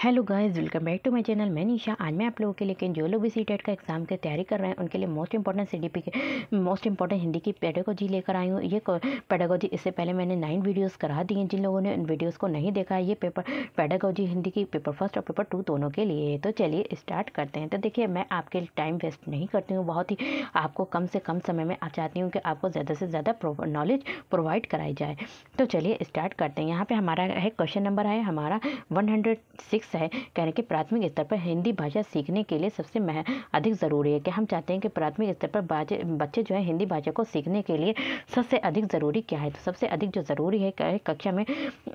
Hello guys, welcome back to my channel. मैं निशा। आज मैं आप लोगों के लिए जो लोग भी सीटेट का एग्जाम की तैयारी कर रहे हैं उनके लिए मोस्ट इंपॉर्टेंट सीडीपी के मोस्ट इंपॉर्टेंट हिंदी की पेडागोजी लेकर आई हूँ। ये पेडागोजी इससे पहले मैंने 9 वीडियोस करा दी हैं। जिन लोगों ने उन वीडियोस को नहीं देखा है, ये पेपर पेडागोजी हिंदी की पेपर फर्स्ट और पेपर 2 दोनों के लिए है। तो चलिए स्टार्ट करते हैं। तो देखिए, मैं आपके टाइम वेस्ट नहीं करती हूँ, बहुत ही आपको कम से कम समय में चाहती हूँ कि आपको ज़्यादा से ज़्यादा नॉलेज प्रोवाइड कराई जाए। तो चलिए स्टार्ट करते हैं। यहाँ पे हमारा है क्वेश्चन नंबर है हमारा 106 है। कहने के प्राथमिक स्तर पर हिंदी भाषा सीखने के लिए सबसे अधिक ज़रूरी है कि हम चाहते हैं कि प्राथमिक स्तर पर बच्चे जो है हिंदी भाषा को सीखने के लिए सबसे अधिक ज़रूरी क्या है। तो सबसे अधिक जो ज़रूरी है कक्षा में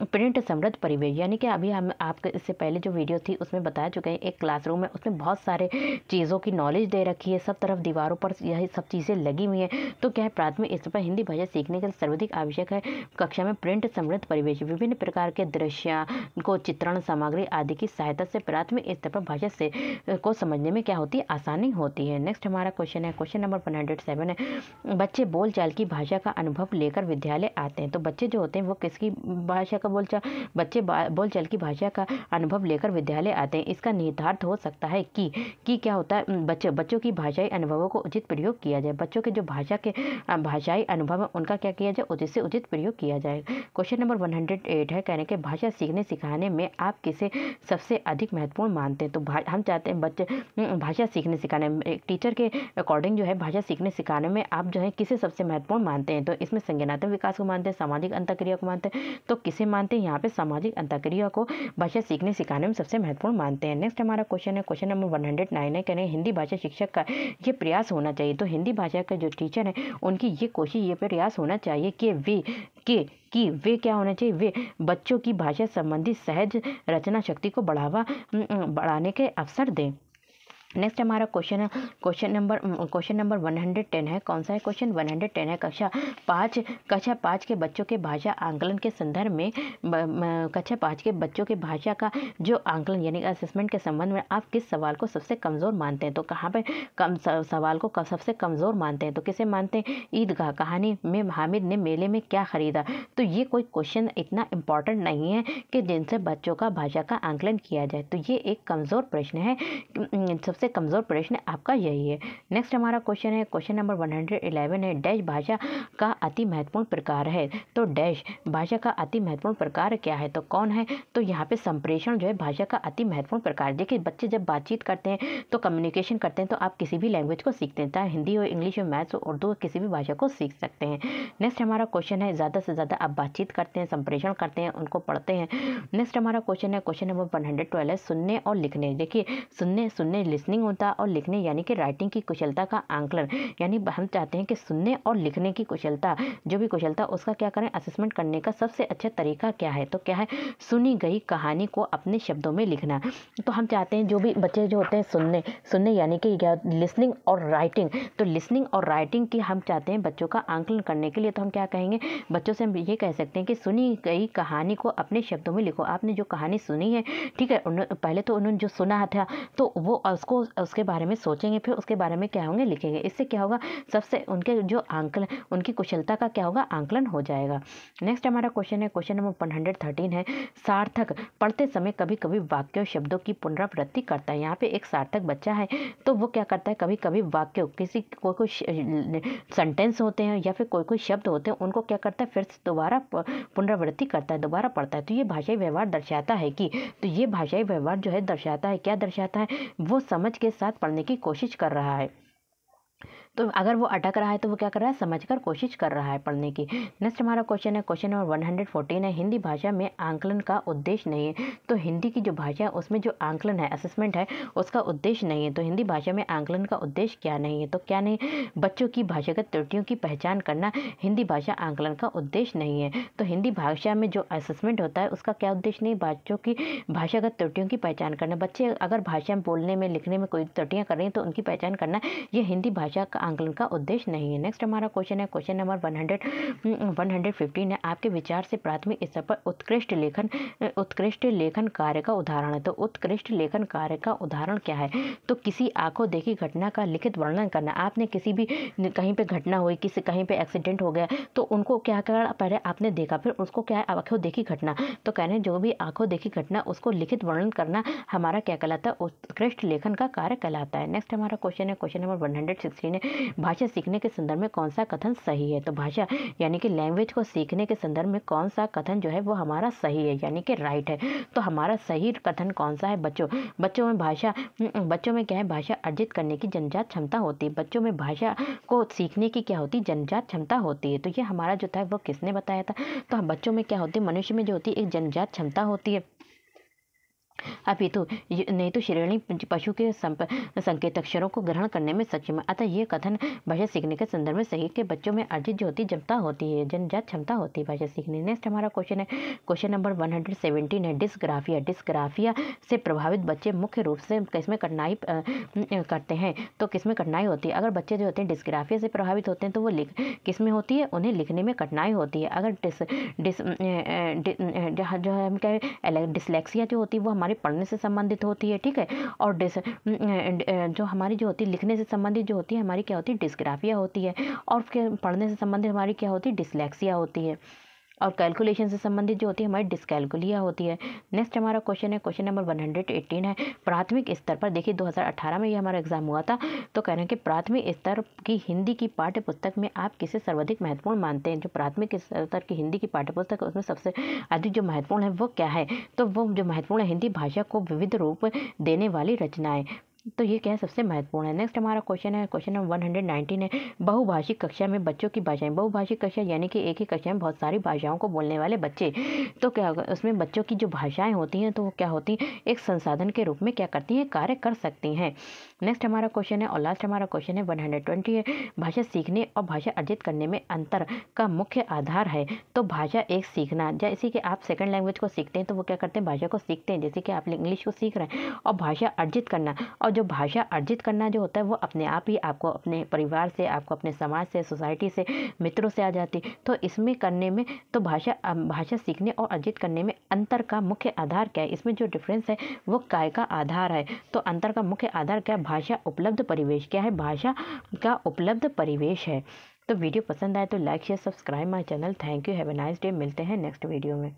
प्रिंट समृद्ध परिवेश, यानी कि अभी हम आपके इससे पहले जो वीडियो थी उसमें बता चुके हैं। एक क्लासरूम है, उसमें बहुत सारे चीज़ों की नॉलेज दे रखी है, सब तरफ दीवारों पर यही सब चीज़ें लगी हुई हैं। तो क्या है, प्राथमिक स्तर पर हिंदी भाषा सीखने के लिए सर्वाधिक आवश्यक है कक्षा में प्रिंट समृद्ध परिवेश, विभिन्न प्रकार के दृश्य को चित्रण सामग्री आदि की सहायता से प्राथमिक स्तर पर भाषा से को समझने में क्या होती है, आसानी होती है। नेक्स्ट हमारा क्वेश्चन है, क्वेश्चन नंबर 107 है। बच्चे बोलचाल की भाषा का अनुभव लेकर विद्यालय आते हैं। तो बच्चे जो होते हैं वो किसकी भाषा का बच्चे बोलचाल की भाषा का अनुभव लेकर विद्यालय आते हैं। इसका निहितार्थ हो सकता है कि क्या होता है, बच्चों की भाषाई अनुभवों को उचित प्रयोग किया जाए। बच्चों के जो भाषाई अनुभव है उनका क्या किया जाए, उचित से उचित प्रयोग किया जाए। क्वेश्चन नंबर 108 है। कहने के भाषा सीखने सिखाने में आप किसे सबसे अधिक महत्वपूर्ण मानते हैं। तो हम चाहते हैं बच्चे भाषा सीखने सिखाने में एक टीचर के अकॉर्डिंग जो है भाषा सीखने सिखाने में आप जो है किसे सबसे महत्वपूर्ण मानते हैं। तो इसमें संज्ञानात्मक विकास को मानते हैं, सामाजिक अंतःक्रिया को मानते हैं। तो किसे मानते हैं, यहाँ पे सामाजिक अंतःक्रिया को भाषा सीखने सिखाने में सबसे महत्वपूर्ण मानते हैं। नेक्स्ट हमारा क्वेश्चन है, क्वेश्चन नंबर 109 है। कहने हिंदी भाषा शिक्षक का ये प्रयास होना चाहिए। तो हिंदी भाषा के जो टीचर हैं उनकी ये कोशिश, ये प्रयास होना चाहिए कि वे क्या होना चाहिए, वे बच्चों की भाषा संबंधी सहज रचना शक्ति को बढ़ाने के अवसर दें। नेक्स्ट हमारा क्वेश्चन है, क्वेश्चन नंबर 110 है। कौन सा है क्वेश्चन 110 है। कक्षा पाँच के बच्चों के भाषा आंकलन के संदर्भ में कक्षा 5 के बच्चों के भाषा का जो आंकलन यानी असेसमेंट के संबंध में आप किस सवाल को सबसे कमज़ोर मानते हैं। तो कहाँ पे सवाल को सबसे कमज़ोर मानते हैं। तो किसे मानते हैं, ईदगाह कहानी में हामिद ने मेले में क्या खरीदा। तो ये कोई क्वेश्चन इतना इम्पॉर्टेंट नहीं है कि जिनसे बच्चों का भाषा का आंकलन किया जाए। तो ये एक कमज़ोर प्रश्न है, सबसे कमज़ोर प्रश्न आपका यही है। नेक्स्ट हमारा क्वेश्चन है, क्वेश्चन नंबर 111 है। डैश भाषा का अति महत्वपूर्ण प्रकार है। तो डैश भाषा का अति महत्वपूर्ण प्रकार क्या है। तो कौन है, तो यहाँ पे संप्रेषण जो है भाषा का अति महत्वपूर्ण प्रकार। देखिए, बच्चे जब बातचीत करते हैं तो कम्युनिकेशन करते हैं, तो आप किसी भी लैंग्वेज को सीखते हैं, चाहे हिंदी हो, इंग्लिश हो, मैथ्स हो, उर्दू हो, किसी भी भाषा को सीख सकते हैं। नेक्स्ट हमारा क्वेश्चन है, ज़्यादा से ज़्यादा आप बातचीत करते हैं, संप्रेषण करते हैं, उनको पढ़ते हैं। नेक्स्ट हमारा क्वेश्चन है, क्वेश्चन नंबर 112 है। सुनने और लिखने। देखिए, सुनने लिसनिंग होता है, और लिखने यानी कि राइटिंग की कुशलता का आंकलन, यानी हम चाहते हैं कि सुनने और लिखने की कुशलता, जो भी कुशलता उसका क्या करें, असेसमेंट करने का सबसे अच्छा तरीका क्या है। तो क्या है, सुनी गई कहानी को अपने शब्दों में लिखना। तो हम चाहते हैं जो भी बच्चे जो होते हैं सुनने यानी कि लिसनिंग और राइटिंग, तो लिसनिंग और राइटिंग की हम चाहते हैं बच्चों का आंकलन करने के लिए। तो हम क्या कहेंगे, बच्चों से हम ये कह सकते हैं कि सुनी गई कहानी को अपने शब्दों में लिखो। आपने जो कहानी सुनी है, ठीक है, पहले तो उन्होंने जो सुना था तो वो उसको उसके बारे में सोचेंगे, फिर उसके बारे में क्या होंगे, लिखेंगे। इससे क्या होगा, सबसे उनके जो आंकलन, उनकी कुशलता का क्या होगा, आंकलन हो जाएगा। नेक्स्ट हमारा क्वेश्चन है, क्वेश्चन नंबर 113 है। सार्थक पढ़ते समय कभी कभी वाक्यों शब्दों की पुनरावृत्ति करता है। यहाँ पे एक सार्थक बच्चा है, तो वो क्या करता है, कभी कभी वाक्यों कोई सेंटेंस होते हैं या फिर कोई शब्द होते हैं, उनको क्या करता है, फिर से दोबारा पुनरावृत्ति करता है, दोबारा पढ़ता है। तो ये भाषाई व्यवहार दर्शाता है तो ये भाषाई व्यवहार जो है दर्शाता है, क्या दर्शाता है, वो समझ के साथ पढ़ने की कोशिश कर रहा है। तो अगर वो अटक रहा है तो वो क्या कर रहा है, समझकर कोशिश कर रहा है पढ़ने की। नेक्स्ट हमारा क्वेश्चन है, क्वेश्चन नंबर 114 है। हिंदी भाषा में आंकलन का उद्देश्य नहीं है। तो हिंदी की जो भाषा है उसमें जो आंकलन है, असेसमेंट है, उसका उद्देश्य नहीं है। तो हिंदी भाषा में आंकलन का उद्देश्य क्या नहीं है। तो क्या नहीं, बच्चों की भाषागत त्रुटियों की पहचान करना हिंदी भाषा आंकलन का उद्देश्य नहीं है। तो हिंदी भाषा में जो असेसमेंट होता है उसका क्या उद्देश्य नहीं, बच्चों की भाषागत त्रुटियों की पहचान करना। बच्चे अगर भाषा में बोलने में, लिखने में कोई त्रुटियाँ कर रही हैं तो उनकी पहचान करना, ये हिंदी भाषा का आंकलन का उद्देश्य नहीं है। नेक्स्ट हमारा क्वेश्चन है क्वेश्चन नंबर 115 है। आपके विचार से प्राथमिक स्तर पर उत्कृष्ट लेखन कार्य का उदाहरण है। तो उत्कृष्ट लेखन कार्य का उदाहरण क्या है? तो किसी आंखों देखी घटना का लिखित वर्णन करना। आपने किसी भी कहीं पे घटना हुई, किसी कहीं पे एक्सीडेंट हो गया, तो उनको क्या करना, पहले आपने देखा, फिर उसको क्या है, आंखों देखी घटना। तो कहने जो भी आंखों देखी घटना उसको लिखित वर्णन करना हमारा क्या कहलाता है? उत्कृष्ट लेखन का कार्य कहलाता है। नेक्स्ट हमारा क्वेश्चन है क्वेश्चन नंबर 116 है। भाषा सीखने के संदर्भ में कौन सा कथन सही है? तो भाषा यानी कि लैंग्वेज को सीखने के संदर्भ में कौन सा कथन जो है वो हमारा सही है, यानी कि राइट है। तो हमारा सही कथन कौन सा है? बच्चों में क्या है? भाषा अर्जित करने की जन्मजात क्षमता होती है। बच्चों में भाषा को सीखने की क्या होती है? जन्मजात क्षमता होती है। तो ये हमारा जो था वो किसने बताया था? तो हम बच्चों में क्या होती है? मनुष्य में जो होती है एक जन्मजात क्षमता होती है। अब ये तो नहीं तो श्रेणी पशु के संकेत अक्षरों को ग्रहण करने में सक्षम है। अतः ये कथन भाषा सीखने के संदर्भ में सही के बच्चों में अर्जित जो होती क्षमता होती है, जन्मजात क्षमता होती है भाषा सीखने। नेक्स्ट हमारा क्वेश्चन है क्वेश्चन नंबर 117 है। डिस्ग्राफिया से प्रभावित बच्चे मुख्य रूप से किसमें कठिनाई करते हैं? तो किसमें कठिनाई होती है? अगर बच्चे जो होते हैं डिस्ग्राफिया से प्रभावित होते हैं तो वो किसमें होती है? उन्हें लिखने में कठिनाई होती है। अगर जो हम क्या डिसलेक्सिया जो होती है वो हमारे पढ़ने से संबंधित होती है, ठीक है। और जो हमारी जो होती है लिखने से संबंधित जो होती है हमारी क्या होती है? डिस्ग्राफिया होती है। और पढ़ने से संबंधित हमारी क्या होती है? डिसलेक्सिया होती है। और कैलकुलेशन से संबंधित जो होती है हमारी डिस्कैलकुलिया होती है। नेक्स्ट हमारा क्वेश्चन है क्वेश्चन नंबर 118 है। प्राथमिक स्तर पर देखिए 2018 में ये हमारा एग्जाम हुआ था। तो कह रहे हैं कि प्राथमिक स्तर की हिंदी की पाठ्य पुस्तक में आप किसे सर्वाधिक महत्वपूर्ण मानते हैं? जो प्राथमिक स्तर की हिंदी की पाठ्य पुस्तक है उसमें सबसे अधिक जो महत्वपूर्ण है वो क्या है? तो वो जो महत्वपूर्ण है हिंदी भाषा को विविध रूप देने वाली रचनाएं। तो ये क्या है? सबसे महत्वपूर्ण है। नेक्स्ट हमारा क्वेश्चन है क्वेश्चन नंबर 119 है। बहुभाषिक कक्षा में बच्चों की भाषाएं। बहुभाषिक कक्षा यानी कि एक ही कक्षा में बहुत सारी भाषाओं को बोलने वाले बच्चे। तो क्या होगा? उसमें बच्चों की जो भाषाएं होती हैं तो वो क्या होती हैं? एक संसाधन के रूप में क्या करती हैं? कार्य कर सकती हैं। नेक्स्ट हमारा क्वेश्चन है और लास्ट हमारा क्वेश्चन है 120 है। भाषा सीखने और भाषा अर्जित करने में अंतर का मुख्य आधार है। तो भाषा एक सीखना, जैसे कि आप सेकंड लैंग्वेज को सीखते हैं तो वो क्या करते हैं? भाषा को सीखते हैं। जैसे कि आप इंग्लिश को सीख रहे हैं। और भाषा अर्जित करना, और जो भाषा अर्जित करना जो होता है वो अपने आप ही आपको अपने परिवार से, आपको अपने समाज से, सोसाइटी से, मित्रों से आ जाती। तो इसमें करने में तो भाषा सीखने और अर्जित करने में अंतर का मुख्य आधार क्या है? इसमें जो डिफरेंस है वो काय का आधार है। तो अंतर का मुख्य आधार क्या है? भाषा उपलब्ध परिवेश। क्या है? भाषा का उपलब्ध परिवेश है। तो वीडियो पसंद आए तो like share subscribe my channel. Thank you, have a nice day. मिलते हैं नेक्स्ट वीडियो में।